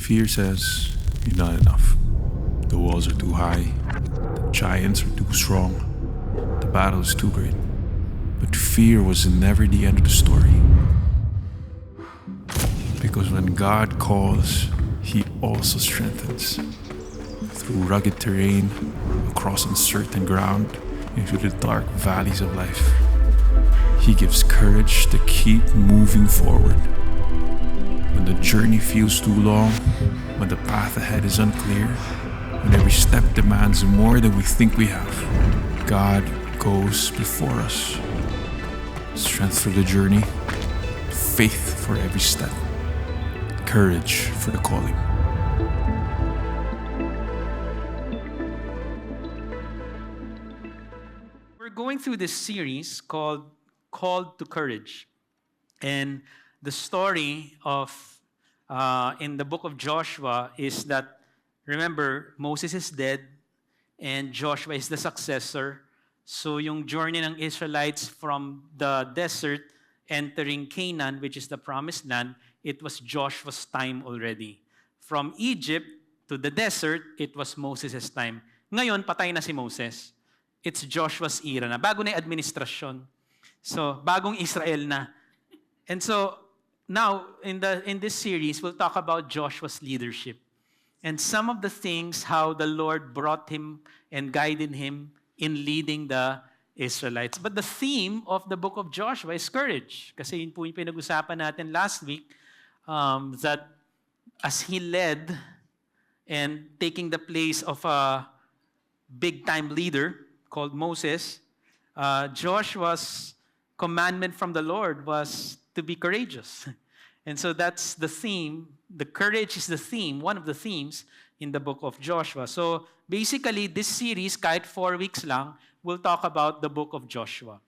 Fear says you're not enough. The walls are too high. The giants are too strong. The battle is too great. But fear was never the end of the story. Because when God calls, He also strengthens. Through rugged terrain, across uncertain ground, into the dark valleys of life, He gives courage to keep moving forward. When the journey feels too long, when the path ahead is unclear, when every step demands more than we think we have, God goes before us. Strength for the journey, faith for every step, courage for the calling. We're going through this series called Called to Courage. And the story of in the book of Joshua is that, remember, Moses is dead and Joshua is the successor. So yung journey ng Israelites from the desert entering Canaan, which is the promised land, it was Joshua's time already. From Egypt to the desert, it was Moses' time. Ngayon, patay na si Moses. It's Joshua's era na. Bago na yung administrasyon. So, bagong Israel na. And so, now, in this series, we'll talk about Joshua's leadership. And some of the things, how the Lord brought him and guided him in leading the Israelites. But the theme of the book of Joshua is courage. Kasi yun po yung pinag-usapan natin last week, that as he led and taking the place of a big-time leader called Moses, Joshua's commandment from the Lord was to be courageous. And so that's the theme. The courage is the theme, one of the themes in the book of Joshua. So basically, this series, kahit 4 weeks lang, we'll talk about the book of Joshua.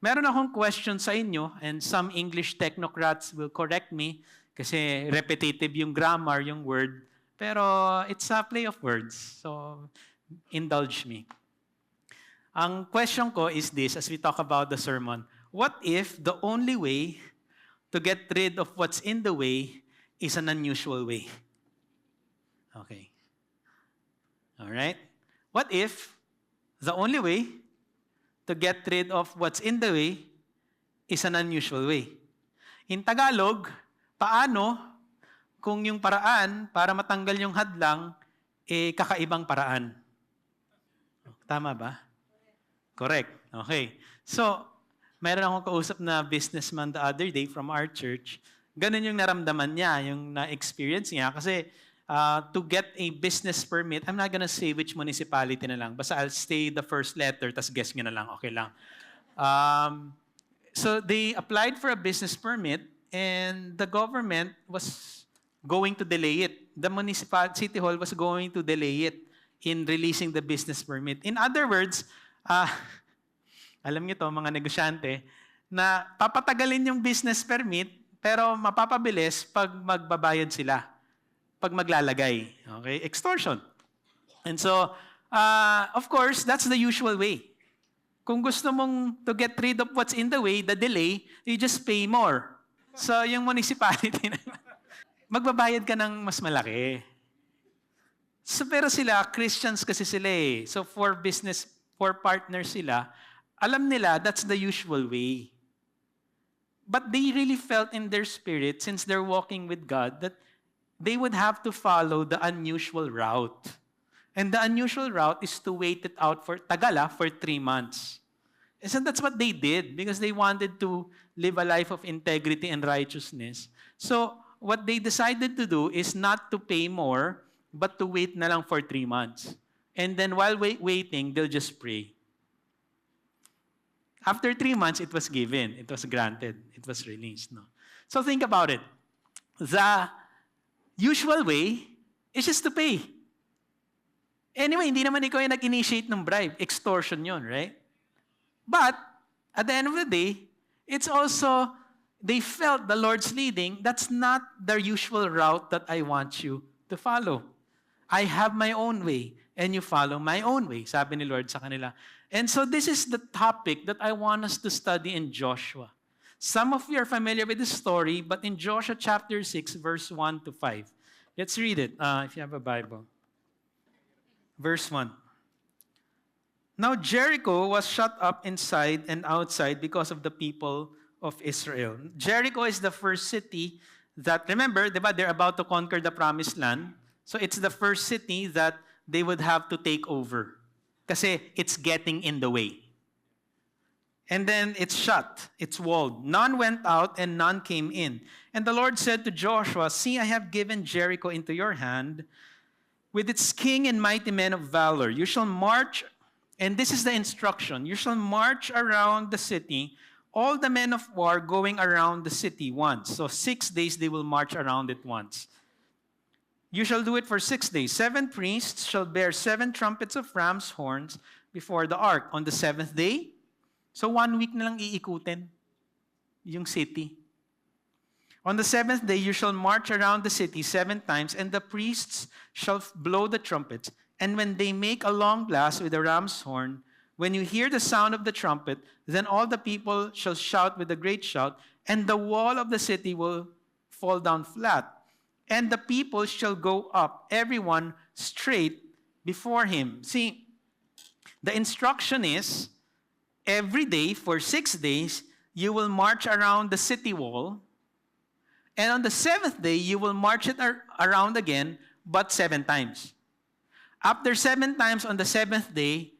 Meron akong question sa inyo, and some English technocrats will correct me kasi repetitive yung grammar, yung word. Pero it's a play of words. So indulge me. Ang question ko is this, as we talk about the sermon. What if the only way to get rid of what's in the way is an unusual way? Okay. All right? What if the only way to get rid of what's in the way is an unusual way? In Tagalog, paano kung yung paraan para matanggal yung hadlang, kakaibang paraan? Tama ba? Correct. Okay. So, mayroon akong kausap na businessman the other day from our church. Ganun yung naramdaman niya, yung na-experience niya. Kasi to get a business permit, I'm not gonna say which municipality na lang. Basta I'll say the first letter, tas guess nyo na lang. Okay lang. So they applied for a business permit and the government was going to delay it. The city hall was going to delay it in releasing the business permit. In other words, alam niyo to, mga negosyante, na papatagalin yung business permit, pero mapapabilis pag magbabayad sila, pag maglalagay. Okay? Extortion. And so, of course, that's the usual way. Kung gusto mong to get rid of what's in the way, the delay, you just pay more. So, yung municipality, magbabayad ka ng mas malaki. So, pero sila, Christians kasi sila eh. So, for partners sila, alam nila that's the usual way. But they really felt in their spirit, since they're walking with God, that they would have to follow the unusual route. And the unusual route is to wait it out for 3 months. And so that's what they did because they wanted to live a life of integrity and righteousness. So what they decided to do is not to pay more, but to wait na lang for 3 months. And then while waiting, they'll just pray. After 3 months, it was given. It was granted. It was released. No? So think about it. The usual way is just to pay. Anyway, hindi naman ikaw yung nag-initiate ng bribe. Extortion yun, right? But, at the end of the day, it's also, they felt the Lord's leading. That's not the usual route that I want you to follow. I have my own way, and you follow my own way, sabi ni Lord sa kanila. And so this is the topic that I want us to study in Joshua. Some of you are familiar with this story, but in Joshua chapter 6, verse 1 to 5, Let's read it if you have a Bible. Verse 1. Now Jericho was shut up inside and outside because of the people of Israel. Jericho is the first city that, remember, diba, they're about to conquer the promised land. So it's the first city that they would have to take over. Kasi it's getting in the way. And then it's shut, it's walled. None went out and none came in. And the Lord said to Joshua, see, I have given Jericho into your hand with its king and mighty men of valor. You shall march, and this is the instruction, you shall march around the city, all the men of war going around the city once. So 6 days they will march around it once. You shall do it for 6 days. 7 priests shall bear 7 trumpets of ram's horns before the ark. On the 7th day, so 1 week na lang iikutin yung city. On the 7th day, you shall march around the city 7 times, and the priests shall blow the trumpets. And when they make a long blast with the ram's horn, when you hear the sound of the trumpet, then all the people shall shout with a great shout, and the wall of the city will fall down flat. And the people shall go up, everyone straight before him. See, the instruction is, every day for 6 days, you will march around the city wall. And on the 7th day, you will march it around again, but 7 times. After 7 times on the 7th day,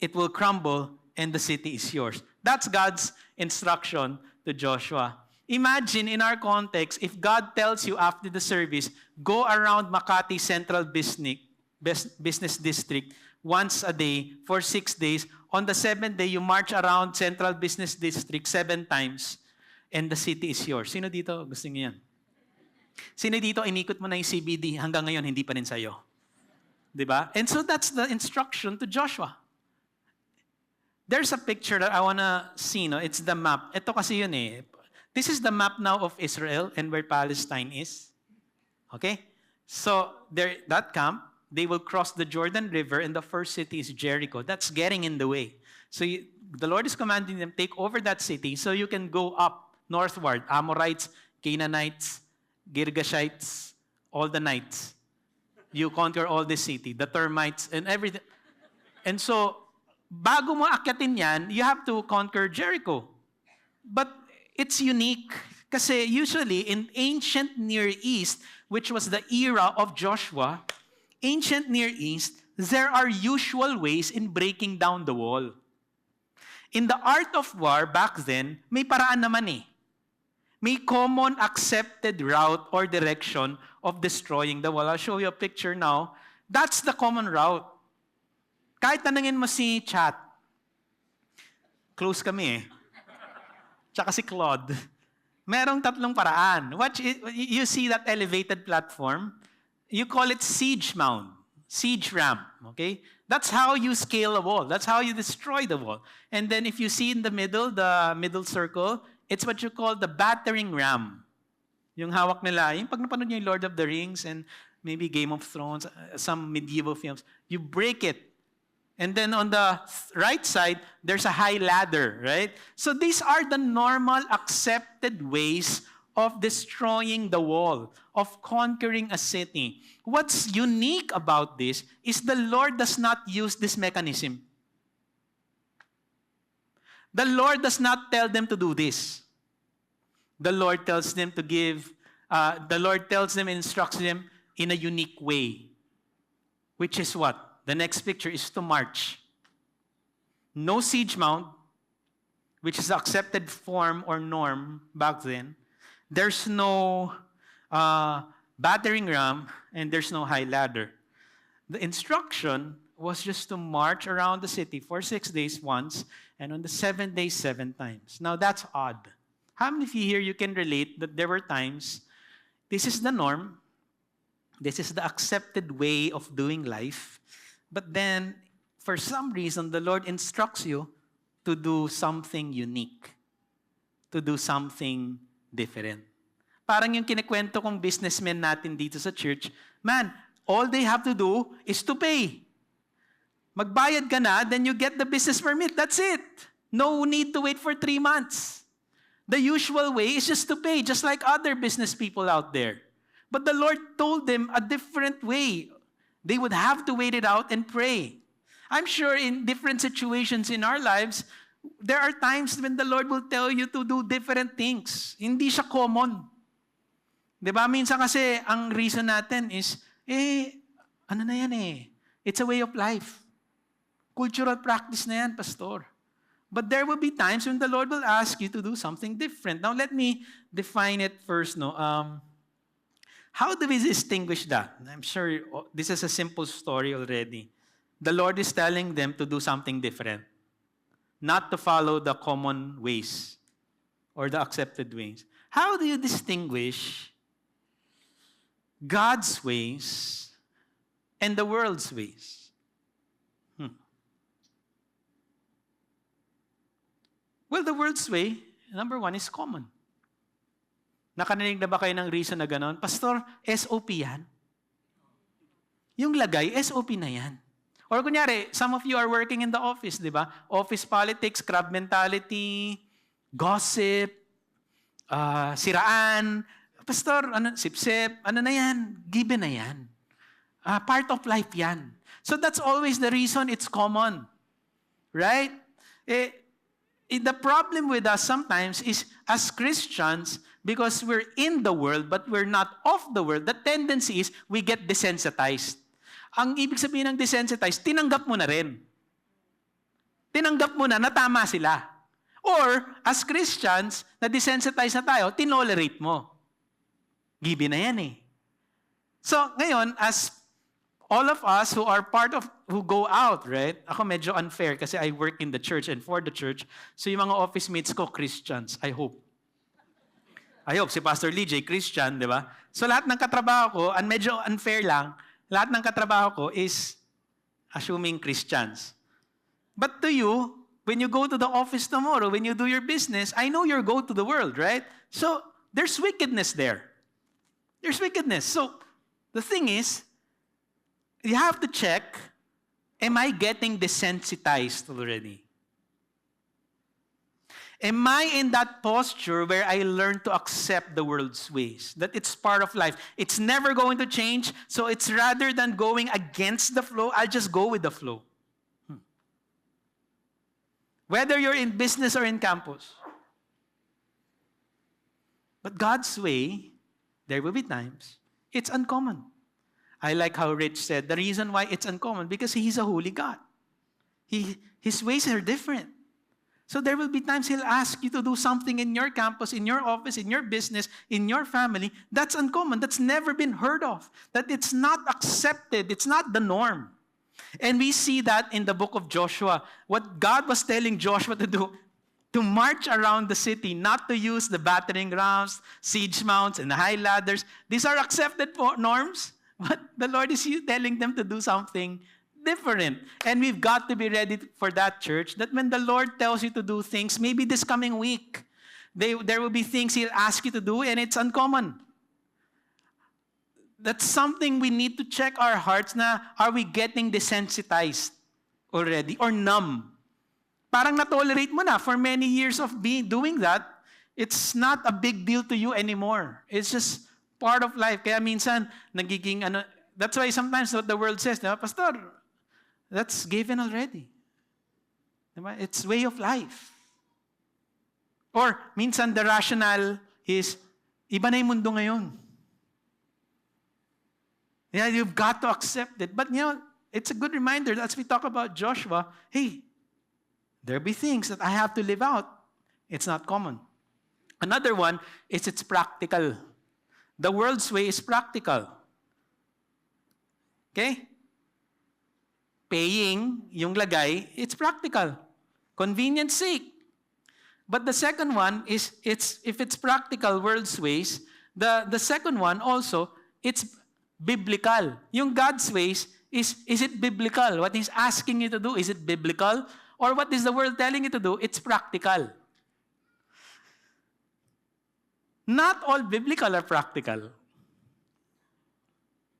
it will crumble and the city is yours. That's God's instruction to Joshua. Imagine in our context, if God tells you after the service, go around Makati Central Business District once a day for 6 days. On the 7th day, you march around Central Business District 7 times and the city is yours. Sino dito gusto niyo yan? Sino dito inikot mo na yung CBD hanggang ngayon hindi pa rin sa'yo? Diba? And so that's the instruction to Joshua. There's a picture that I wanna see. No? It's the map. Ito kasi yun eh. This is the map now of Israel and where Palestine is. Okay? So that camp, they will cross the Jordan River and the first city is Jericho. That's getting in the way. So the Lord is commanding them, take over that city so you can go up northward. Amorites, Canaanites, Girgashites, all the Knights. You conquer all this city, the termites and everything. And so, bago mo akyatin yan, you have to conquer Jericho. But it's unique kasi usually in ancient Near East, which was the era of Joshua, ancient Near East, there are usual ways in breaking down the wall. In the art of war back then, may paraan naman eh. May common accepted route or direction of destroying the wall. I'll show you a picture now. That's the common route. Kahit tanungin mo si Chat, close kami eh. Tsaka si Claude. Merong 3 paraan. You see that elevated platform? You call it siege mound, siege ramp, okay? That's how you scale a wall. That's how you destroy the wall. And then if you see in the middle circle, it's what you call the battering ram. Yung hawak nila, yung pag napanood niyo yung Lord of the Rings and maybe Game of Thrones, some medieval films, you break it. And then on the right side, there's a high ladder, right? So these are the normal accepted ways of destroying the wall, of conquering a city. What's unique about this is the Lord does not use this mechanism. The Lord does not tell them to do this. The Lord tells them to instructs them in a unique way. Which is what? The next picture is to march. No siege mount, which is the accepted form or norm back then. There's no battering ram, and there's no high ladder. The instruction was just to march around the city for 6 days once, and on the 7th day, 7 times. Now that's odd. How many of you here, you can relate that there were times, this is the norm, this is the accepted way of doing life, but then, for some reason, the Lord instructs you to do something unique, to do something different. Parang yung kinikwento kong businessmen natin dito sa church, man, all they have to do is to pay. Magbayad ka na, then you get the business permit. That's it. No need to wait for 3 months. The usual way is just to pay, just like other business people out there. But the Lord told them a different way. They would have to wait it out and pray. I'm sure in different situations in our lives, there are times when the Lord will tell you to do different things. Hindi siya common. Diba? Minsan kasi, ang reason natin is, ano na yan eh? It's a way of life. Cultural practice na yan, pastor. But there will be times when the Lord will ask you to do something different. Now, let me define it first. How do we distinguish that? I'm sure this is a simple story already. The Lord is telling them to do something different. Not to follow the common ways or the accepted ways. How do you distinguish God's ways and the world's ways? Well, the world's way, number one, is common. Nakarinig na ba kayo ng reason na gano'n? Pastor, SOP yan. Yung lagay, SOP na yan. Or kunyari, some of you are working in the office, di ba? Office politics, crab mentality, gossip, siraan. Pastor, sip-sip, ano na yan? Given na yan. Part of life yan. So that's always the reason it's common. Right? The problem with us sometimes is, as Christians, because we're in the world but we're not of the world, the tendency is we get desensitized. Ang ibig sabihin ng desensitized, tinanggap mo na rin. Tinanggap mo na tama sila. Or, as Christians, na desensitized na tayo, tinolerate mo. Given na yan eh. So, ngayon, as all of us who are part of, who go out, right? Ako medyo unfair kasi I work in the church and for the church. So yung mga office mates ko, Christians, I hope. Si Pastor Lee J, Christian, di ba? So lahat ng katrabaho ko, and medyo unfair lang, lahat ng katrabaho ko is assuming Christians. But to you, when you go to the office tomorrow, when you do your business, I know you're go to the world, right? So there's wickedness there. There's wickedness. So the thing is, you have to check, am I getting desensitized already? Am I in that posture where I learn to accept the world's ways? That it's part of life. It's never going to change, so it's rather than going against the flow, I'll just go with the flow. Whether you're in business or in campus. But God's way, there will be times, it's uncommon. I like how Rich said, the reason why it's uncommon, because He's a holy God. His ways are different. So there will be times He'll ask you to do something in your campus, in your office, in your business, in your family. That's uncommon. That's never been heard of. That it's not accepted. It's not the norm. And we see that in the book of Joshua. What God was telling Joshua to do, to march around the city, not to use the battering rams, siege mounts, and high ladders. These are accepted norms. But the Lord is telling them to do something different. And we've got to be ready for that, church, that when the Lord tells you to do things, maybe this coming week, there will be things He'll ask you to do, and it's uncommon. That's something we need to check our hearts na, are we getting desensitized already or numb? Parang na-tolerate mo na for many years of doing that. It's not a big deal to you anymore. It's just part of life. Kaya minsan, nagiging that's why sometimes what the world says, Pastor, that's given already. Diba? It's way of life. Or minsan the rationale is, iba na yung mundo ngayon. Yeah, you've got to accept it. But it's a good reminder that as we talk about Joshua, hey, there'll be things that I have to live out. It's not common. Another one is it's practical. The world's way is practical. Okay? Paying, yung lagay, it's practical. Convenience sake. But the second one is, if it's practical, world's ways, the second one also, it's biblical. Yung God's ways, is it biblical? What He's asking you to do, is it biblical? Or what is the world telling you to do? It's practical. Not all biblical are practical.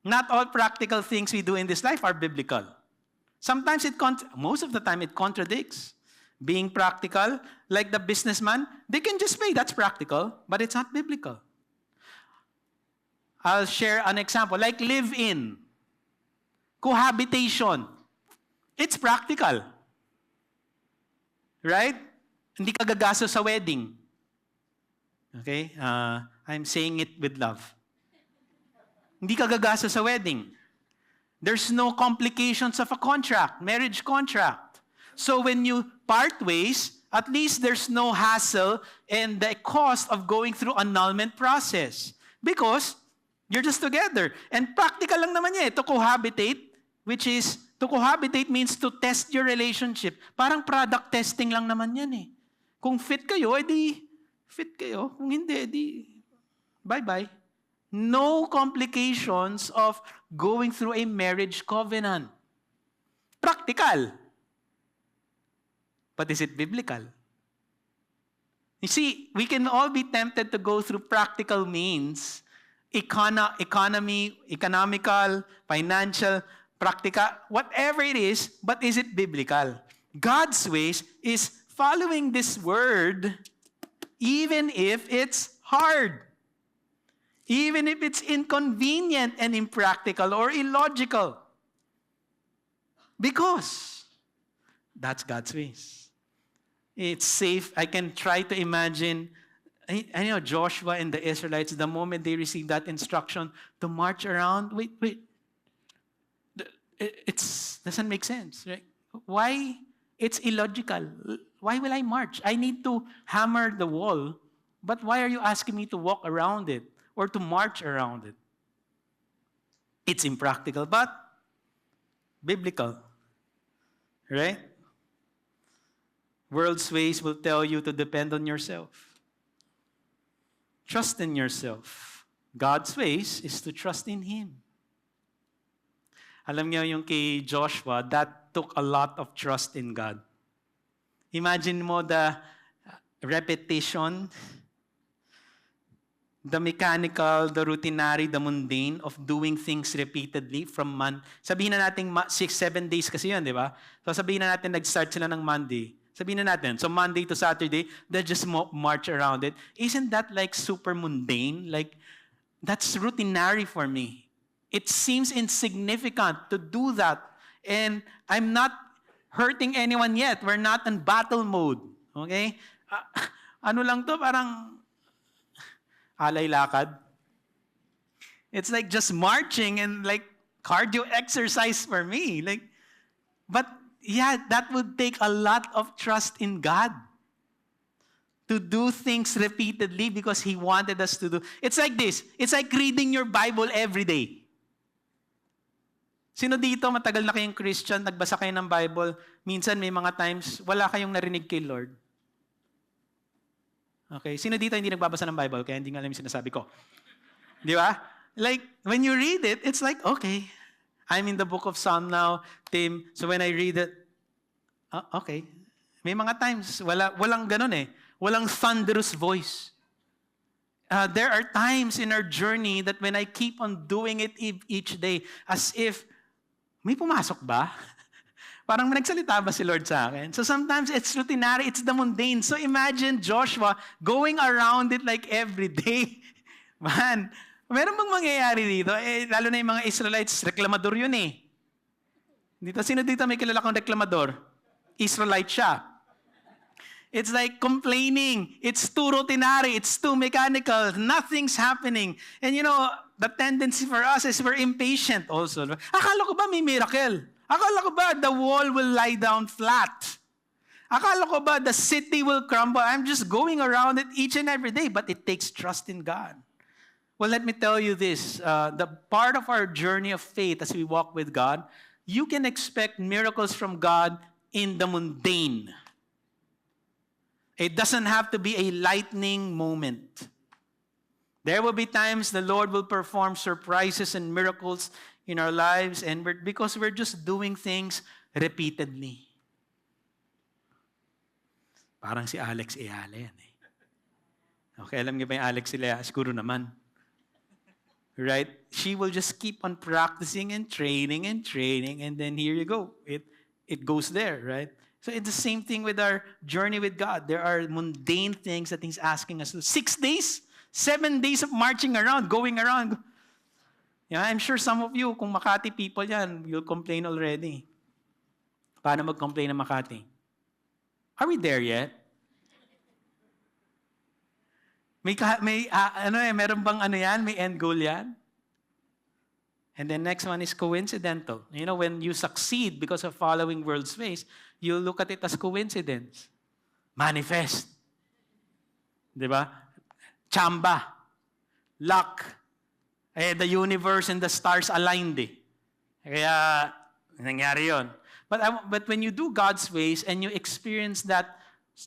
Not all practical things we do in this life are biblical. Sometimes most of the time it contradicts. Being practical, like the businessman, they can just pay, that's practical, but it's not biblical. I'll share an example. Like live-in, cohabitation. It's practical. Right? Hindi ka gagasto sa wedding. Okay? I'm saying it with love. Hindi ka gagasto sa wedding. There's no complications of a contract, marriage contract. So when you part ways, at least there's no hassle and the cost of going through annulment process. Because you're just together. And practical lang naman yan, to cohabitate, which is, to cohabitate means to test your relationship. Parang product testing lang naman yan eh. Kung fit kayo, edi fit kayo. Kung hindi, edi bye-bye. No complications of going through a marriage covenant. Practical. But is it biblical? You see, we can all be tempted to go through practical means, economical, financial, practical, whatever it is, but is it biblical? God's ways is following this word even if it's hard. Even if it's inconvenient and impractical or illogical. Because that's God's ways. It's safe. I can try to imagine, I know Joshua and the Israelites, the moment they received that instruction to march around, wait. It doesn't make sense, right? Why? It's illogical. Why will I march? I need to hammer the wall. But why are you asking me to walk around it or to march around it? It's impractical, but biblical, right? World's ways will tell you to depend on yourself. Trust in yourself. God's ways is to trust in Him. Alam niyo yung kay Joshua, that took a lot of trust in God. Imagine mo the repetition, the mechanical, the routinary, the mundane of doing things repeatedly from sabihin na natin 6-7 days kasi yun, di ba? So sabihin na natin nag-start sila ng Monday. Sabihin na natin, so Monday to Saturday, they just march around it. Isn't that like super mundane? Like, that's routinary for me. It seems insignificant to do that. And I'm not hurting anyone yet. We're not in battle mode. Okay? Ano lang to? Parang alay lakad. It's like just marching and like cardio exercise for me. Like, but yeah, that would take a lot of trust in God to do things repeatedly because He wanted us to do. It's like this. It's like reading your Bible every day. Sino dito matagal na kayong Christian, nagbasa kayo ng Bible, minsan may mga times wala kayong narinig kay Lord? Okay, sino dito hindi nagbabasa ng Bible kaya hindi nga alam yung sinasabi ko? Di ba? Like, when you read it, it's like, okay, I'm in the book of Psalm now, Tim, so when I read it, okay. May mga times, walang ganun eh. Walang thunderous voice. There are times in our journey that when I keep on doing it each day, as if, may pumasok ba? Parang nagsalita ba si Lord sa akin? So sometimes it's routinary, it's the mundane. So imagine Joshua going around it like every day. Man, meron bang mangyayari dito? Lalo na yung mga Israelites, reklamador yun eh. Sino dito may kilala kong reklamador? Israelite siya. It's like complaining. It's too routinary. It's too mechanical. Nothing's happening. And you know, the tendency for us is we're impatient also. Akala ko ba may miracle? Akala ko ba the wall will lie down flat? Akala ko ba the city will crumble? I'm just going around it each and every day. But it takes trust in God. Well, let me tell you this. The part of our journey of faith as we walk with God, you can expect miracles from God in the mundane. It doesn't have to be a lightning moment. There will be times the Lord will perform surprises and miracles in our lives and because we're just doing things repeatedly. Parang si Alex Eala yan eh. Okay, alam niyo ba yung Alex Eala? Siguro naman. Right? She will just keep on practicing and training and then here you go. It goes there, right? So it's the same thing with our journey with God. There are mundane things that He's asking us to do. 6 days? 7 days of marching around, going around. Yeah, I'm sure some of you, kung Makati people yan, you'll complain already. Paano mag-complain ng Makati? Are we there yet? Meron bang may end goal yan? And then next one is coincidental. You know, when you succeed because of following world's ways, you look at it as coincidence. Manifest. Diba? Chamba. Luck. The universe and the stars aligned eh. Kaya, nangyari yun. But when you do God's ways and you experience that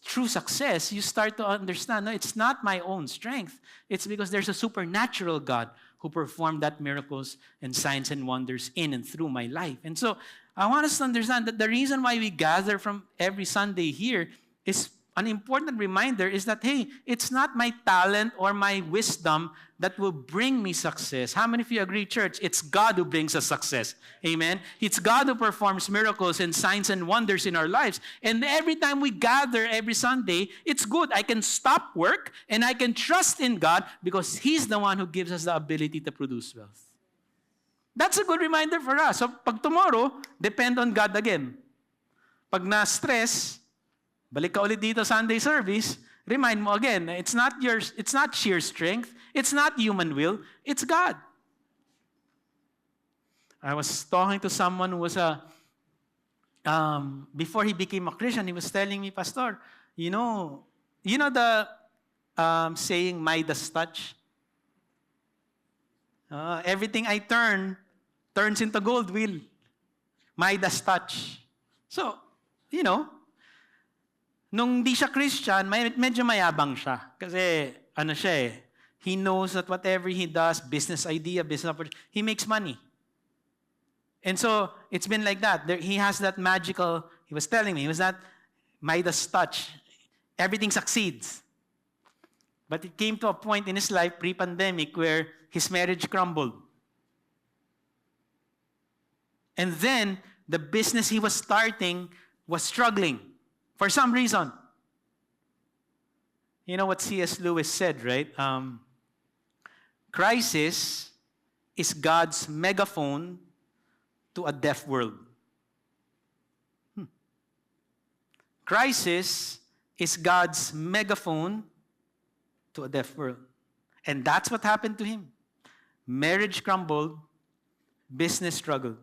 true success, you start to understand, no, it's not my own strength. It's because there's a supernatural God who performed that miracles and signs and wonders in and through my life. And so, I want us to understand that the reason why we gather from every Sunday here is an important reminder is that, hey, it's not my talent or my wisdom that will bring me success. How many of you agree, church? It's God who brings us success. Amen? It's God who performs miracles and signs and wonders in our lives. And every time we gather every Sunday, it's good. I can stop work and I can trust in God because He's the one who gives us the ability to produce wealth. That's a good reminder for us. So pag tomorrow, depend on God again. Pag na-stress, balik ka ulit dito Sunday service, remind mo again, it's not sheer strength, it's not human will, it's God. I was talking to someone who was before he became a Christian, he was telling me, Pastor, you know the saying, Midas touch? Everything I turns into gold wheel. Midas touch. So, nung di siya Christian, medyo mayabang siya. Kasi, he knows that whatever he does, business idea, business opportunity, he makes money. And so, it's been like that. He has that magical, he was telling me, it was that Midas touch. Everything succeeds. But it came to a point in his life, pre-pandemic, where his marriage crumbled. And then, the business he was starting was struggling. For some reason. You know what C.S. Lewis said, right? Crisis is God's megaphone to a deaf world. Crisis is God's megaphone to a deaf world. And that's what happened to him. Marriage crumbled, business struggled.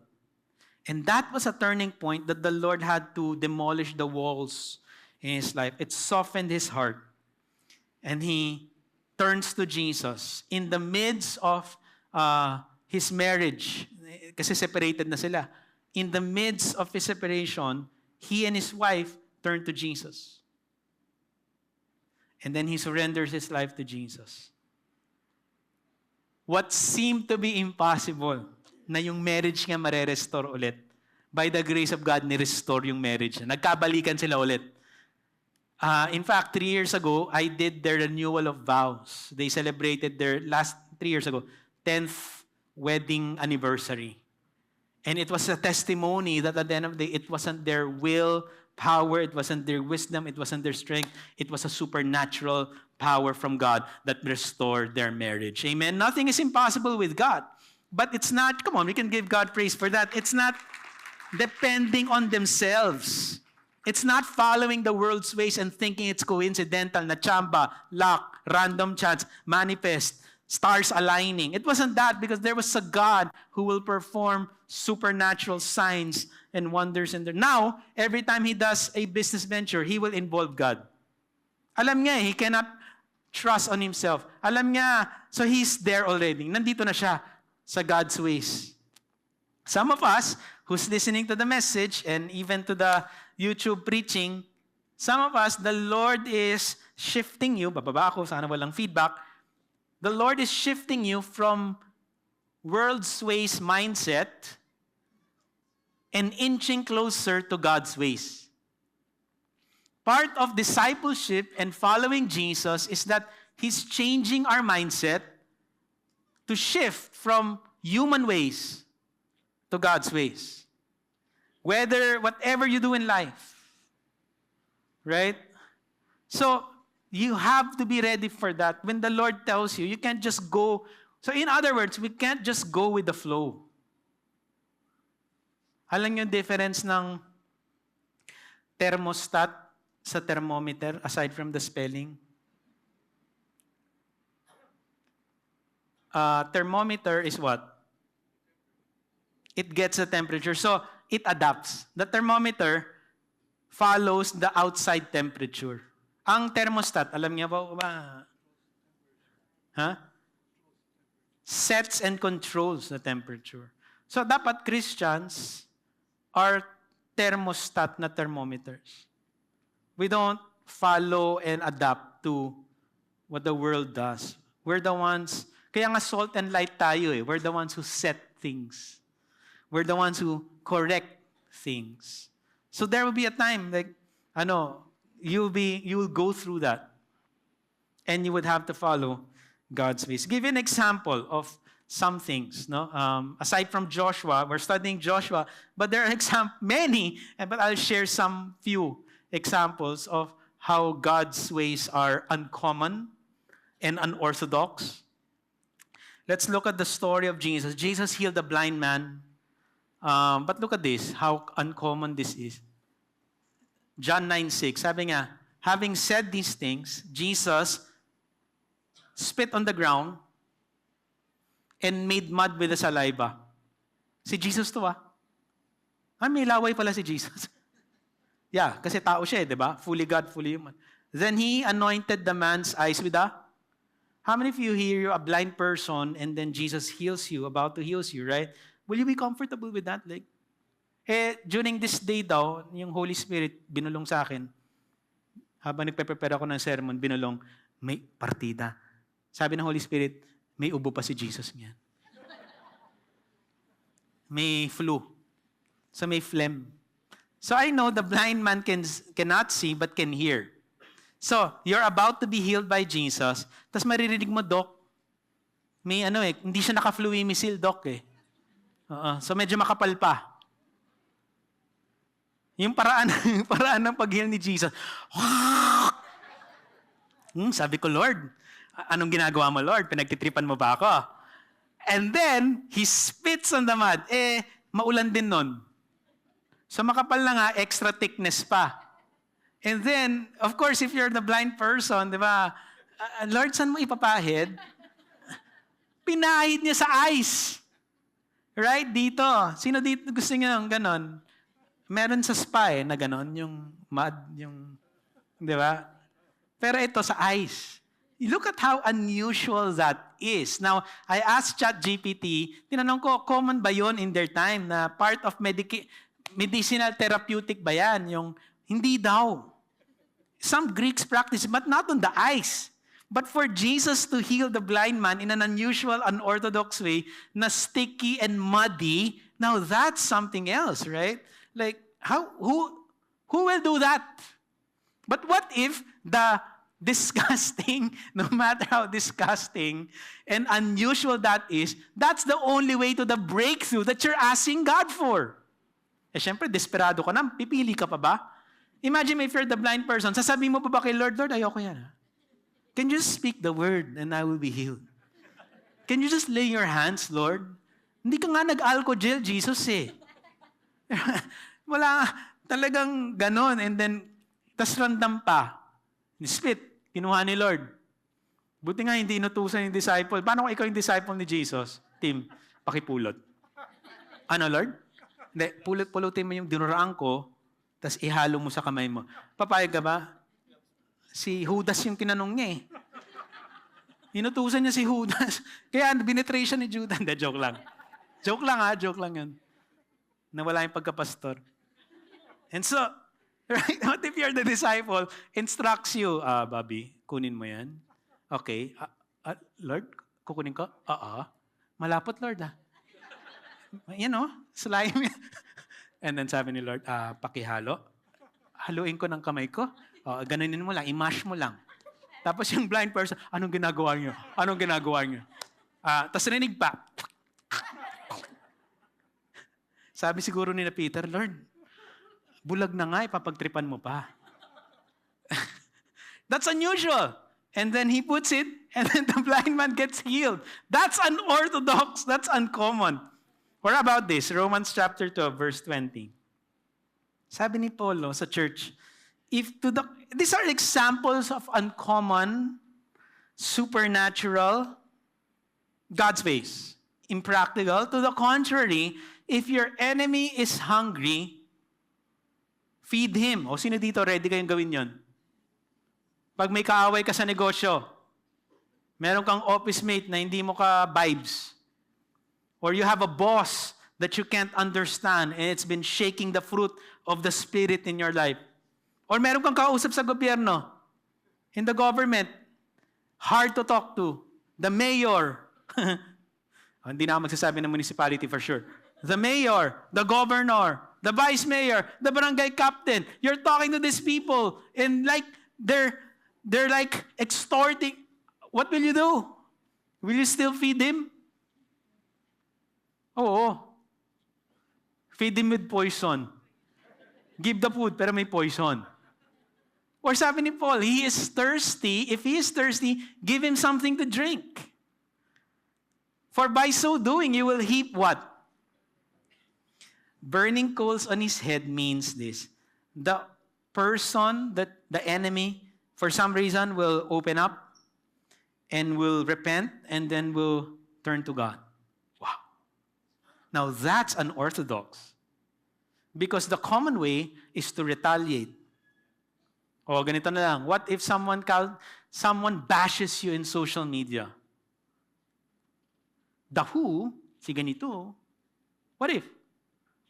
And that was a turning point that the Lord had to demolish the walls in his life. It softened his heart. And he turns to Jesus in the midst of his marriage. Kasi separated na sila. In the midst of his separation, he and his wife turned to Jesus. And then he surrenders his life to Jesus. What seemed to be impossible, na yung marriage nga mare-restore ulit. By the grace of God, ni-restore yung marriage. Nagkabalikan sila ulit. In fact, 3 years ago, I did their renewal of vows. They celebrated their 3 years ago, 10th wedding anniversary. And it was a testimony that at the end of the day, it wasn't their will, power, it wasn't their wisdom, it wasn't their strength, it was a supernatural power from God that restored their marriage. Amen? Nothing is impossible with God. But it's not, come on, we can give God praise for that. It's not depending on themselves. It's not following the world's ways and thinking it's coincidental, na chamba, luck, random chance, manifest, stars aligning. It wasn't that because there was a God who will perform supernatural signs and wonders in there. Now, every time he does a business venture, he will involve God. Alam niya, he cannot trust on himself. Alam niya, so he's there already. Nandito na siya sa God's ways. Some of us who's listening to the message and even to the YouTube preaching, some of us, the Lord is shifting you, bababa ako, sana walang feedback, the Lord is shifting you from world's ways mindset and inching closer to God's ways. Part of discipleship and following Jesus is that He's changing our mindset to shift from human ways to God's ways. Whatever you do in life. Right? So, you have to be ready for that. When the Lord tells you, you can't just go So in other words, we can't just go with the flow. Alam niyo yung difference ng thermostat sa thermometer aside from the spelling? Thermometer is what? It gets the temperature. So it adapts. The thermometer follows the outside temperature. Ang thermostat, alam niyo ba? Sets and controls the temperature. So dapat Christians are thermostat na thermometers. We don't follow and adapt to what the world does. We're the ones, kaya nga salt and light tayo eh. We're the ones who set things. We're the ones who correct things. So there will be a time like, you will go through that. And you would have to follow God's ways. Give you an example of some things. No? Aside from Joshua, we're studying Joshua, but there are many, but I'll share some few examples of how God's ways are uncommon and unorthodox. Let's look at the story of Jesus. Jesus healed a blind man. But look at this, how uncommon this is. John 9:6, sabi nga, having said these things, Jesus spit on the ground and made mud with the saliva. Si Jesus to may laway pala si Jesus. Yeah, kasi tao siya di ba? Fully God, fully human. Then he anointed the man's eyes with How many of you here, you're a blind person and then Jesus heals you, about to heals you, right? Will you be comfortable with that? Like, during this day daw, yung Holy Spirit binulong sa akin, habang nagpe-prepare ako ng sermon, binulong, may partida. Sabi ng Holy Spirit, may ubo pa si Jesus niyan. May flu. So may phlegm. So I know the blind man cannot see but can hear. So, you're about to be healed by Jesus, tapos maririnig mo, Doc, may hindi siya naka-fluimisil, Doc So medyo makapal pa. Yung paraan ng pag-heal ni Jesus. Sabi ko, Lord, anong ginagawa mo, Lord? Pinagtitripan mo ba ako? And then, he spits on the mud. Maulan din nun. So makapal na nga, extra thickness pa. And then, of course, if you're the blind person, di ba, Lord, saan mo ipapahid? Pinahid niya sa eyes. Right? Dito. Sino dito gusto niya ng ganon? Meron sa spa na ganon, yung mud, yung, di ba? Pero ito sa eyes. Look at how unusual that is. Now, I asked ChatGPT, tinanong ko, common ba yun in their time na part of medicinal therapeutic ba yan? Yung, hindi daw. Some Greeks practice, but not on the eyes. But for Jesus to heal the blind man in an unusual, unorthodox way, na sticky and muddy, now that's something else, right? Like, who will do that? But what if the disgusting, no matter how disgusting and unusual that is, that's the only way to the breakthrough that you're asking God for? Syempre, desperado ka na, pipili ka pa ba? Imagine if you're the blind person, sasabihin mo pa ba kay Lord, Lord, ayoko yan. Can you just speak the word and I will be healed? Can you just lay your hands, Lord? Hindi ka nga nag-alcohol, Jesus Wala talagang ganon. And then, tas random pa. Spit, kinuha ni Lord. Buti nga hindi inutusan yung disciple. Paano kung ikaw yung disciple ni Jesus? Tim, pakipulot. Ano, Lord? Hindi, pulutin mo yung dinuraan ko, tas ihalo mo sa kamay mo. Papayag ka ba? Si Judas yung tinanong niya Inutusan niya si Judas. Kaya binetray siya ni Judas. Hindi, joke lang. Joke lang yun. Nawala yung pagkapastor. And so, right, what if you're the disciple, instructs you, Bobby, kunin mo yan. Okay. Lord, kukunin ko? Malapot, Lord, slime. And then sabi ni Lord, pakihalo. Haluin ko ng kamay ko. Ganunin mo lang, i-mash mo lang. Tapos yung blind person, anong ginagawa niyo? Tapos rinig pa. Sabi siguro ni Peter, Lord, bulag na nga, ipapagtripan mo pa. That's unusual. And then he puts it, And then the blind man gets healed. That's unorthodox. That's uncommon. What about this? Romans chapter 12, verse 20. Sabi ni Paul sa church, these are examples of uncommon, supernatural, God's ways. Impractical. To the contrary, if your enemy is hungry, feed him. O sino dito ready kayong gawin yon? Pag may kaaway ka sa negosyo, meron kang office mate na hindi mo ka vibes, or you have a boss that you can't understand and it's been shaking the fruit of the Spirit in your life. Or meron kang kausap sa gobyerno, in the government, hard to talk to. The mayor. Hindi na ako magsasabi ng municipality for sure. The mayor, the governor, the vice mayor, the barangay captain. You're talking to these people and like they're like extorting. What will you do? Will you still feed him? Oo. Feed him with poison. Give the food pero may poison. Or sabi ni Paul, he is thirsty. If he is thirsty, give him something to drink. For by so doing, you will heap what? Burning coals on his head means this. The person, the enemy, for some reason will open up and will repent and then will turn to God. Wow. Now that's unorthodox. Because the common way is to retaliate. O ganito na lang. What if someone bashes you in social media? The who, si ganito. What if?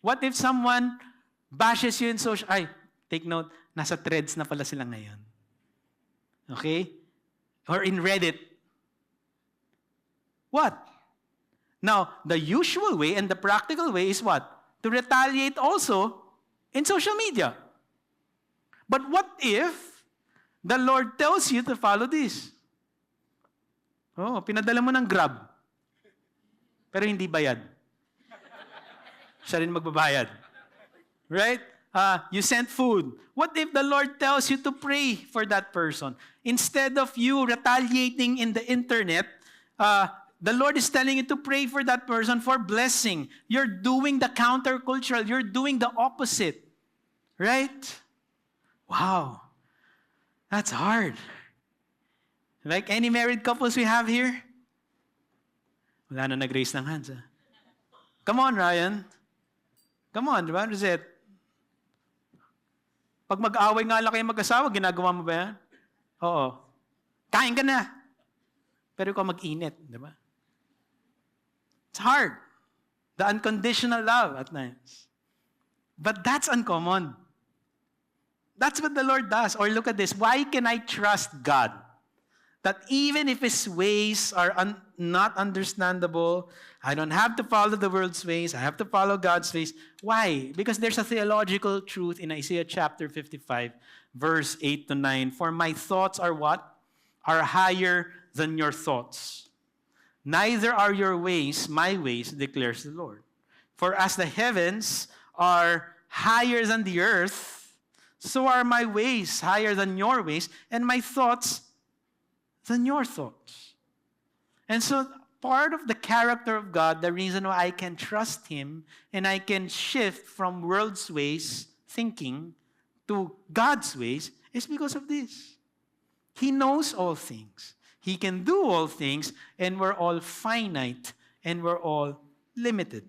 What if someone bashes you in social... Ay, take note, nasa threads na pala sila ngayon. Okay? Or in Reddit. What? Now, the usual way and the practical way is what? To retaliate also in social media. But what if the Lord tells you to follow this? Oh, pinadala mo ng Grab. Pero hindi bayad. Siya rin magbabayad. Right? You sent food. What if the Lord tells you to pray for that person? Instead of you retaliating in the internet, the Lord is telling you to pray for that person for blessing. You're doing the countercultural. You're doing the opposite. Right? Wow. That's hard. Like any married couples we have here? Wala na nag-raise ng hands. Come on, Ryan. Come on, diba? Reset. Pag mag-away nga lang kayo mag-asawa, ginagawa mo ba yan? Oo. Kain ka na. Pero ikaw mag-init, diba? It's hard. The unconditional love at times. But that's uncommon. That's what the Lord does. Or look at this. Why can I trust God? That even if His ways are not understandable, I don't have to follow the world's ways. I have to follow God's ways. Why? Because there's a theological truth in Isaiah chapter 55, verse 8 to 9. For my thoughts are what? Are higher than your thoughts. Neither are your ways my ways, declares the Lord. For as the heavens are higher than the earth, so are my ways higher than your ways, and my thoughts than your thoughts. And so part of the character of God, the reason why I can trust Him and I can shift from world's ways thinking to God's ways is because of this. He knows all things. He can do all things, and we're all finite and we're all limited.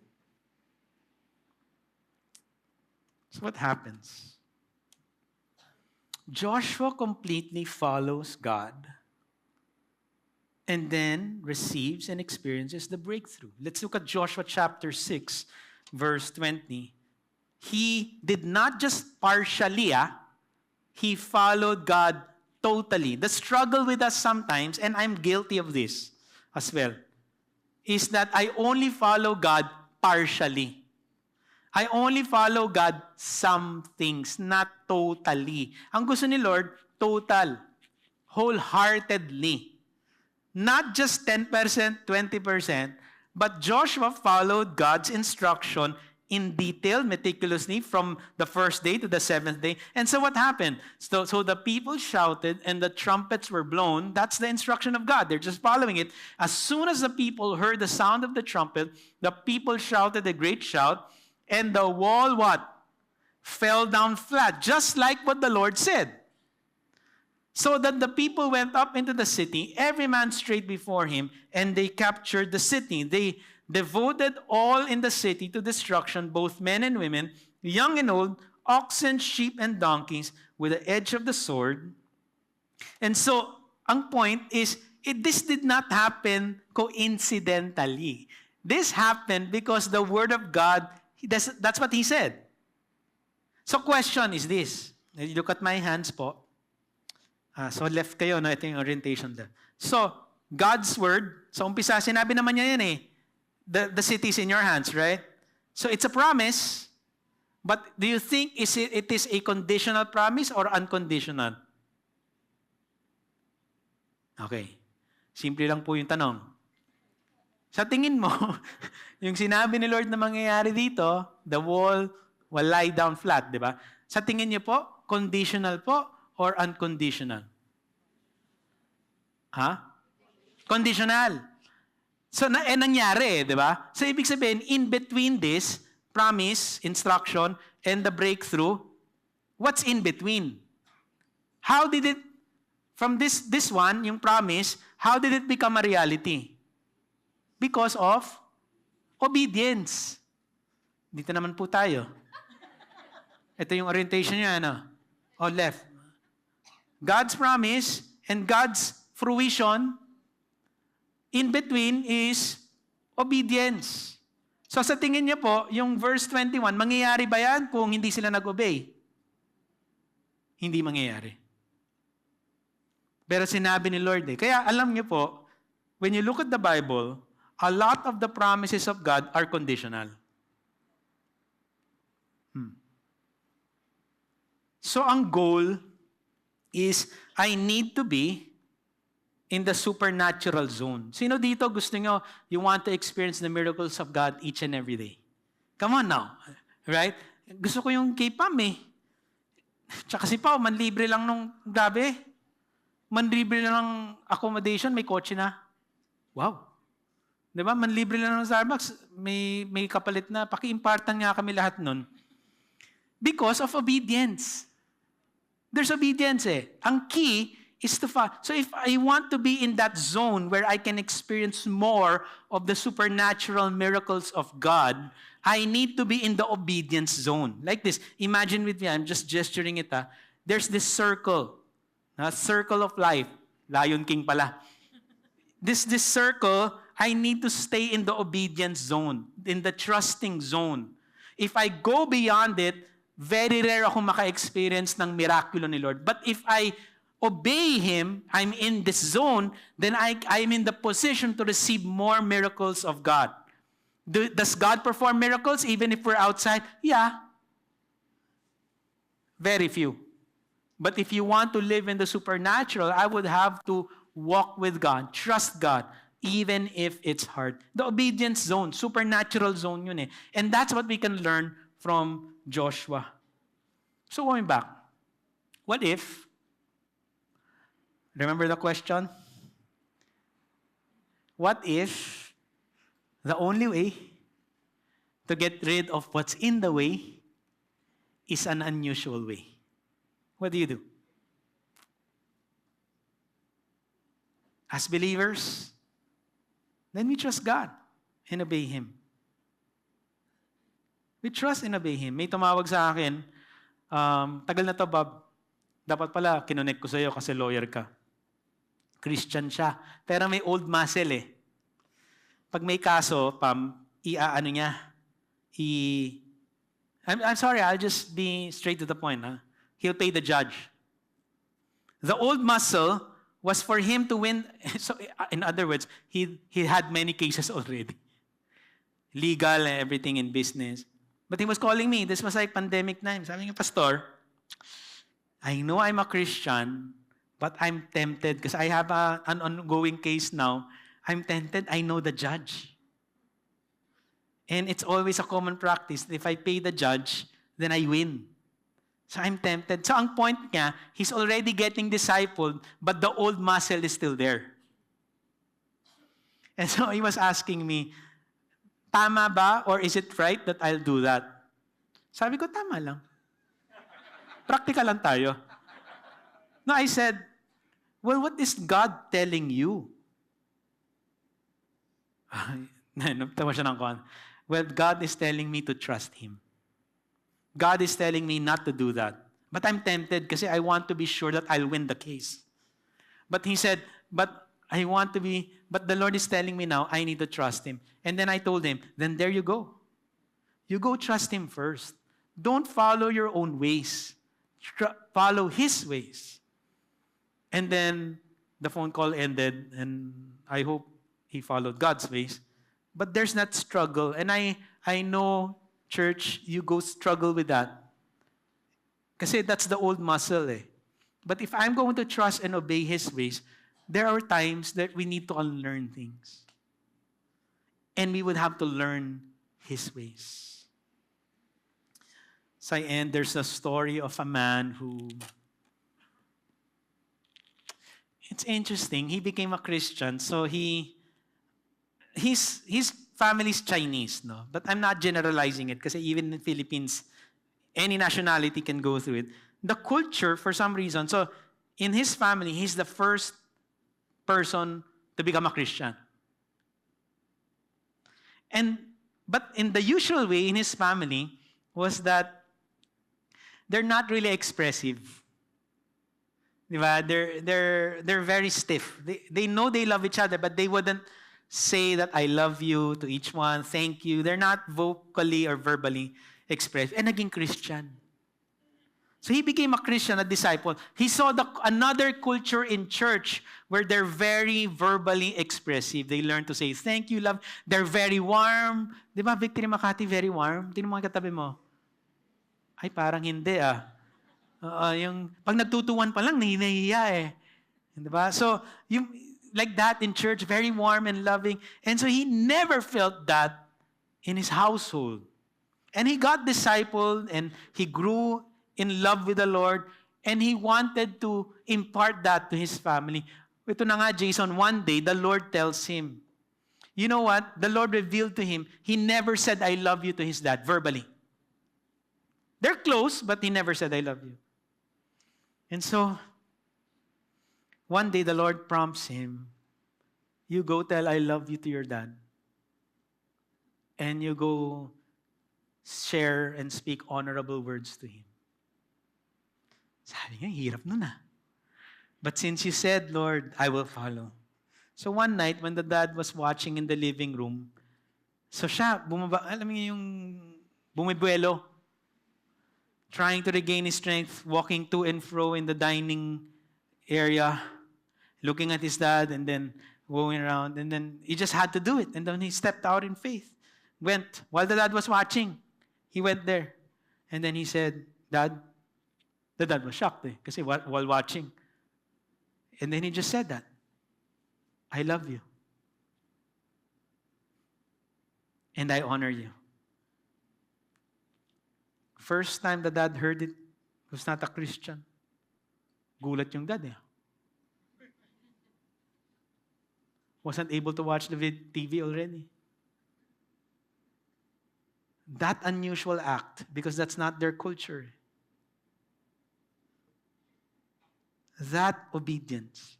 So what happens? Joshua completely follows God and then receives and experiences the breakthrough. Let's look at Joshua chapter 6, verse 20. He did not just partially, he followed God totally. The struggle with us sometimes, and I'm guilty of this as well, is that I only follow God partially. I only follow God some things, not totally. Ang gusto ni Lord, total, wholeheartedly. Not just 10%, 20%, but Joshua followed God's instruction in detail, meticulously, from the first day to the seventh day. And so what happened? So the people shouted and the trumpets were blown. That's the instruction of God. They're just following it. As soon as the people heard the sound of the trumpet, the people shouted a great shout, and the wall what? Fell down flat, just like what the Lord said. So that the people went up into the city, every man straight before him, and they captured the city. They devoted all in the city to destruction, both men and women, young and old, oxen, sheep, and donkeys, with the edge of the sword. And so, ang point is, this did not happen coincidentally. This happened because the Word of God, that's what He said. So question is this. Look at my hands po. So left kayo, no? Ito yung orientation there. So, God's Word, sa umpisa, sinabi naman niya yan eh. The city is in your hands, right? So it's a promise, but do you think it is a conditional promise or unconditional? Okay. Simple lang po yung tanong. Sa tingin mo, yung sinabi ni Lord na mangyayari dito, the wall will lie down flat, di ba? Sa tingin niyo po, conditional po or unconditional? Conditional. So, nangyari, di ba? So, ibig sabihin, in between this promise, instruction, and the breakthrough, what's in between? How did it, from this one, yung promise, how did it become a reality? Because of obedience. Dito naman po tayo. Ito yung orientation niya, ano? O left. God's promise and God's fruition, in between is obedience. So sa tingin niyo po, yung verse 21, mangyayari ba yan kung hindi sila nag-obey? Hindi mangyayari. Pero sinabi ni Lord eh. Kaya alam niyo po, when you look at the Bible, a lot of the promises of God are conditional. So ang goal is, I need to be in the supernatural zone. Sino dito gusto nyo, you want to experience the miracles of God each and every day? Come on now. Right? Gusto ko yung kay Pam eh. Tsaka si Pao, manlibre lang nung gabi. Manlibre lang ng accommodation, may kotse na. Wow. Diba? Manlibre lang ng Starbucks, may kapalit na. Paki-impartan nga kami lahat nun. Because of obedience. There's obedience eh. Ang key is to follow. So if I want to be in that zone where I can experience more of the supernatural miracles of God, I need to be in the obedience zone. Like this. Imagine with me, I'm just gesturing it. There's this circle. Circle of life. Lion King pala. This circle, I need to stay in the obedience zone, in the trusting zone. If I go beyond it, very rare ako maka-experience ng miraculo ni Lord. But if I obey Him, I'm in this zone, then I'm in the position to receive more miracles of God. Does God perform miracles even if we're outside? Yeah. Very few. But if you want to live in the supernatural, I would have to walk with God, trust God, even if it's hard. The obedience zone, supernatural zone yun eh. And that's what we can learn from Joshua. So going back, what if, remember the question? What if the only way to get rid of what's in the way is an unusual way? What do you do? As believers, then we trust God and obey Him. We trust and obey Him. May tumawag sa akin, tagal na to, Bob. Dapat pala, kinonect ko sa'yo kasi lawyer ka. Christian siya. Pero may old muscle eh. Pag may kaso, Pam, iaano niya. I'm sorry, I'll just be straight to the point. He'll pay the judge. The old muscle was for him to win. So, in other words, he had many cases already. Legal and everything in business. But he was calling me. This was like pandemic time. Sabi niya, Pastor, I know I'm a Christian, but I'm tempted because I have an ongoing case now. I'm tempted. I know the judge. And it's always a common practice. If I pay the judge, then I win. So I'm tempted. So ang point niya, he's already getting discipled, but the old muscle is still there. And so he was asking me, tama ba or is it right that I'll do that? Sabi ko, tama lang. Practical lang tayo. No, I said, well, what is God telling you? Tawa siya ng kon. Well, God is telling me to trust Him. God is telling me not to do that. But I'm tempted kasi I want to be sure that I'll win the case. But he said, but the Lord is telling me now, I need to trust Him. And then I told him, then there you go. You go trust Him first. Don't follow your own ways. Follow His ways. And then the phone call ended, and I hope he followed God's ways. But there's that struggle. And I know, church, you go struggle with that. Kasi that's the old muscle eh. But if I'm going to trust and obey His ways, there are times that we need to unlearn things. And we would have to learn His ways. So I end, there's a story of a man who, it's interesting, he became a Christian. So his family's Chinese, no? But I'm not generalizing it kasi even in the Philippines, any nationality can go through it. The culture, for some reason, so in his family, he's the first person to become a Christian. But in the usual way in his family was that they're not really expressive. Diba? They're very stiff. They know they love each other, but they wouldn't say that I love you to each one, thank you. They're not vocally or verbally expressed. And naging Christian. So he became a Christian, a disciple. He saw another culture in church where they're very verbally expressive. They learn to say thank you, love. They're very warm. Di ba, Victory Makati, very warm? Tingnan mo ang katabi mo. Ay, parang hindi yung pag nagtutuwan pa lang, nahihiya eh. Di ba? So, like that in church, very warm and loving. And so he never felt that in his household. And he got discipled and he grew in love with the Lord, and he wanted to impart that to his family. Ito na nga, Jason, one day, the Lord tells him, you know what? The Lord revealed to him, he never said, I love you to his dad, verbally. They're close, but he never said, I love you. And so, one day, the Lord prompts him, you go tell, I love you to your dad. And you go share and speak honorable words to him. Sabi niya, hirap nun ah. But since you said, Lord, I will follow. So one night, when the dad was watching in the living room, so siya, alam niyo yung bumibuelo, trying to regain his strength, walking to and fro in the dining area, looking at his dad, and then going around, and then he just had to do it. And then he stepped out in faith. Went, while the dad was watching, he went there. And then he said, Dad, the dad was shocked kasi while watching. And then he just said that, I love you. And I honor you. First time the dad heard it, was not a Christian. Gulat yung dad eh. Wasn't able to watch the TV already. That unusual act, because that's not their culture. That obedience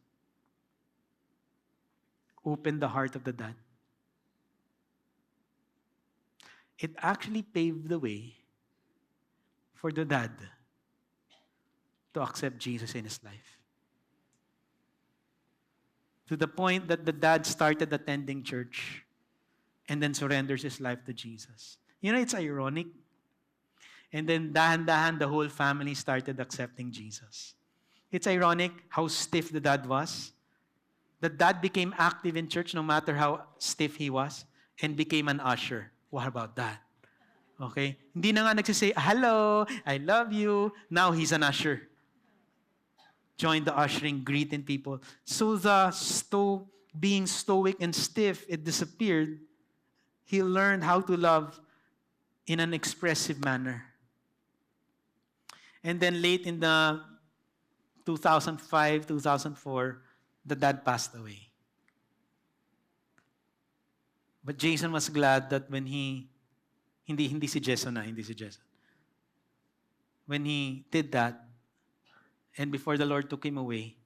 opened the heart of the dad. It actually paved the way for the dad to accept Jesus in his life. To the point that the dad started attending church and then surrenders his life to Jesus. You know, it's ironic. And then dahan-dahan, the whole family started accepting Jesus. It's ironic how stiff the dad was. The dad became active in church no matter how stiff he was and became an usher. What about that? Okay? Hindi na nga nagsisay, hello, I love you. Now he's an usher. Joined the ushering, greeting people. So the being stoic and stiff, it disappeared. He learned how to love in an expressive manner. And then late in the 2005, 2004, the dad passed away. But Jason was glad that when hindi si Jason. When he did that, and before the Lord took him away,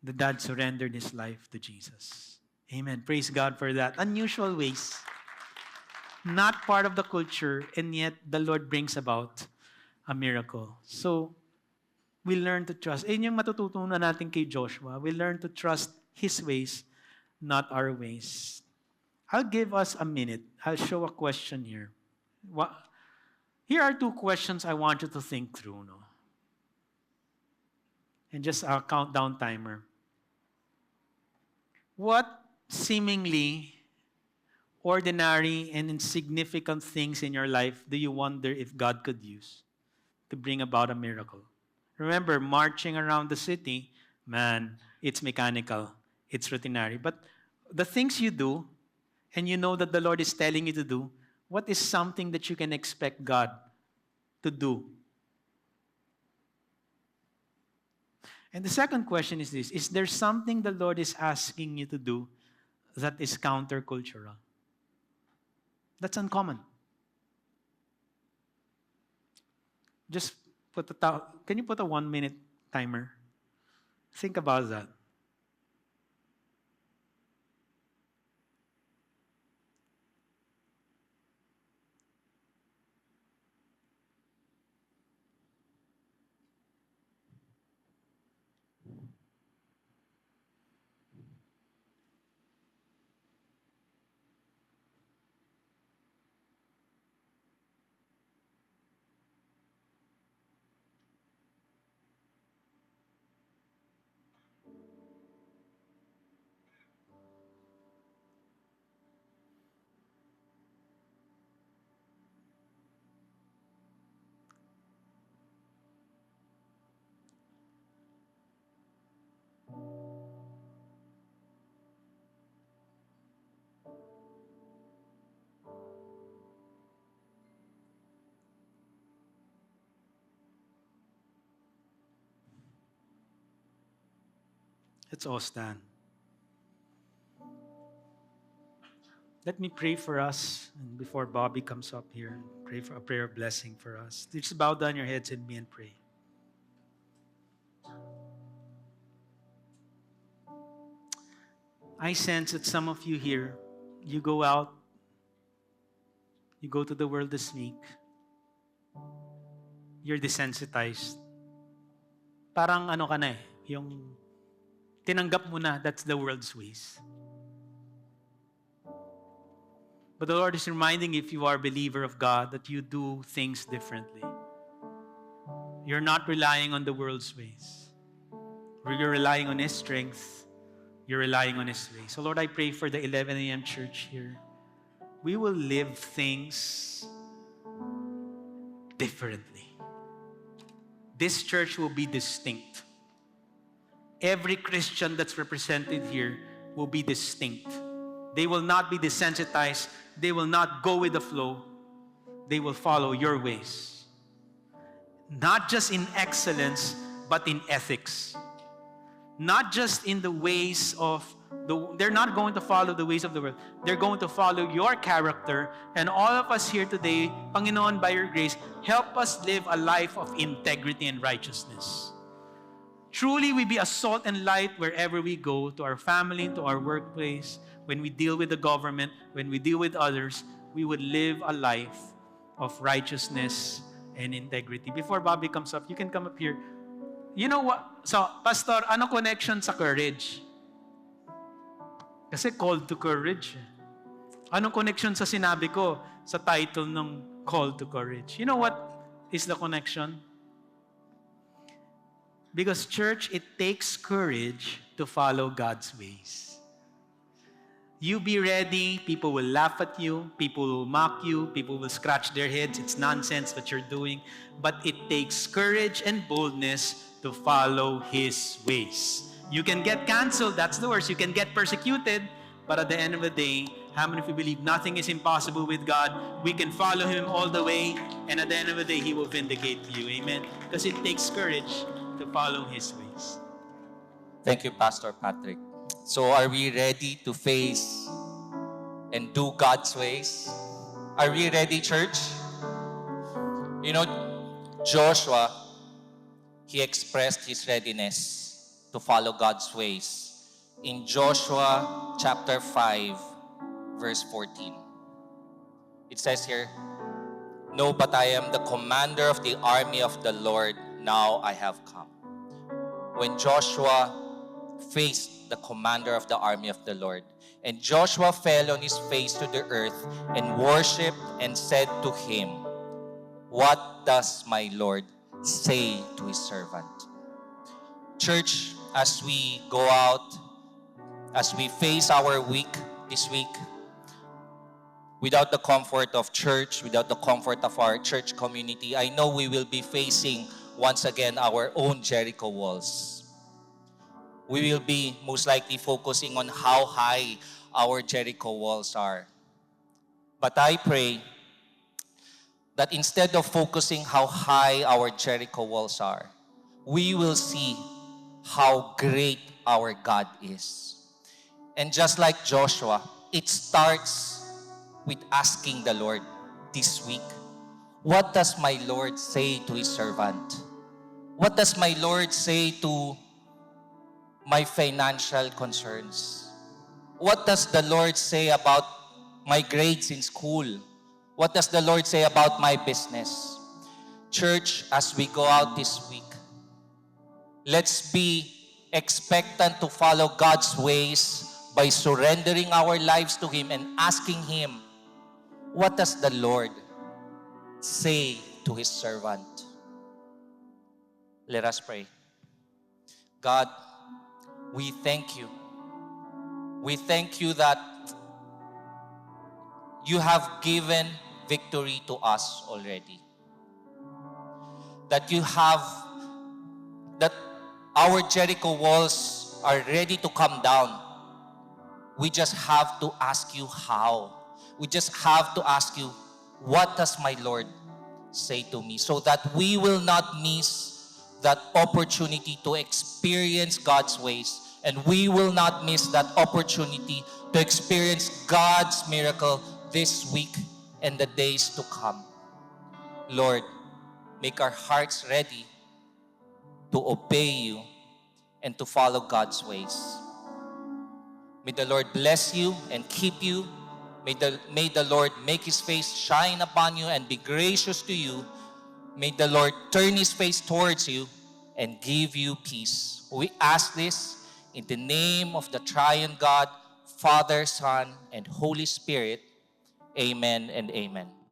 the dad surrendered his life to Jesus. Amen. Praise God for that. Unusual ways. Not part of the culture, and yet the Lord brings about a miracle. So, we learn to trust. Yun yung matututunan natin kay Joshua. We learn to trust His ways, not our ways. I'll give us a minute. I'll show a question here. Here are two questions I want you to think through. No? And just a countdown timer. What seemingly ordinary and insignificant things in your life do you wonder if God could use to bring about a miracle? Remember, marching around the city, man, it's mechanical, it's routinary. But the things you do, and you know that the Lord is telling you to do, what is something that you can expect God to do? And the second question is this: is there something the Lord is asking you to do that is countercultural? That's uncommon. Just can you put a 1-minute timer? Think about that. Let's all stand. Let me pray for us, and before Bobby comes up here, pray for a prayer of blessing for us. Just bow down your heads in me and pray. I sense that some of you here, you go out, you go to the world this week, you're desensitized. Parang ano ka na yung tinanggap mo na, that's the world's ways. But the Lord is reminding, if you are a believer of God, that you do things differently. You're not relying on the world's ways. You're relying on His strength. You're relying on His ways. So Lord, I pray for the 11 a.m. church here. We will live things differently. This church will be distinct. Every Christian that's represented here will be distinct. They will not be desensitized. They will not go with the flow. They will follow your ways. Not just in excellence, but in ethics. Not just in the ways of they're not going to follow the ways of the world. They're going to follow your character. And all of us here today, Panginoon, by your grace, help us live a life of integrity and righteousness. Truly, we be a salt and light wherever we go, to our family, to our workplace, when we deal with the government, when we deal with others, we would live a life of righteousness and integrity. Before Bobby comes up, you can come up here. You know what? So, Pastor, ano connection sa courage? Kasi called to courage. Anong connection sa sinabi ko sa title ng Call to Courage? You know what is the connection? Because church, it takes courage to follow God's ways. You be ready, people will laugh at you, people will mock you, people will scratch their heads, it's nonsense what you're doing. But it takes courage and boldness to follow His ways. You can get canceled, that's the worst. You can get persecuted, But at the end of the day, how many of you believe nothing is impossible with God? We can follow Him all the way, and at the end of the day, He will vindicate you. Amen? Because it takes courage to follow His ways. Thank you, Pastor Patrick. So are we ready to face and do God's ways? Are we ready, church? You know, Joshua, he expressed his readiness to follow God's ways in Joshua chapter 5, verse 14. It says here, "No, but I am the commander of the army of the Lord. Now I have come." When Joshua faced the commander of the army of the Lord, and Joshua fell on his face to the earth and worshipped and said to him, "What does my Lord say to his servant?" Church, as we go out, as we face our week this week, without the comfort of church, without the comfort of our church community, I know we will be facing once again our own Jericho walls. We will be most likely focusing on how high our Jericho walls are. But I pray that instead of focusing how high our Jericho walls are, we will see how great our God is. And just like Joshua, it starts with asking the Lord this week, what does my Lord say to his servant? What does my Lord say to my financial concerns? What does the Lord say about my grades in school? What does the Lord say about my business? Church, as we go out this week, let's be expectant to follow God's ways by surrendering our lives to Him and asking Him, what does the Lord say to His servant? Let us pray. God, we thank you. We thank you that you have given victory to us already. That our Jericho walls are ready to come down. We just have to ask you how. We just have to ask you, what does my Lord say to me? So that we will not miss that opportunity to experience God's ways. And we will not miss that opportunity to experience God's miracle this week and the days to come. Lord, make our hearts ready to obey you and to follow God's ways. May the Lord bless you and keep you. May the Lord make His face shine upon you and be gracious to you. May the Lord turn His face towards you and give you peace. We ask this in the name of the Triune God, Father, Son, and Holy Spirit. Amen and amen.